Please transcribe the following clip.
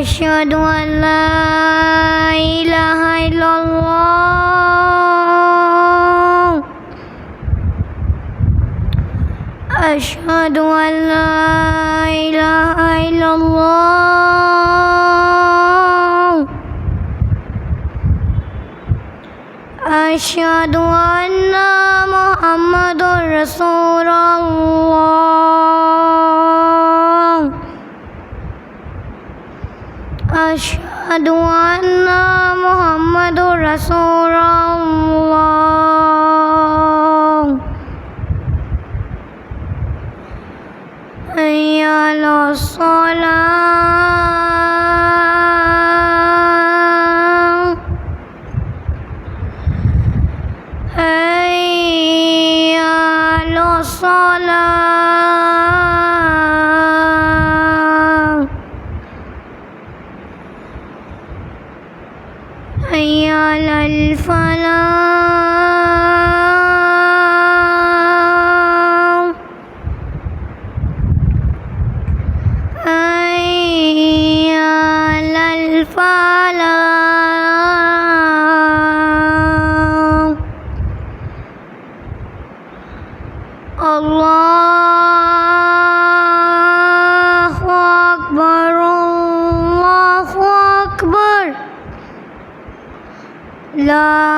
أشهد أن لا إله إلا الله أشهد أن لا إله إلا الله أشهد أن محمد رسول الله أشهد أن محمد رسول الله حي على الصلاة حي على الصلاة حي على الفلاح حي على الفلاح الله أكبر الله أكبر لا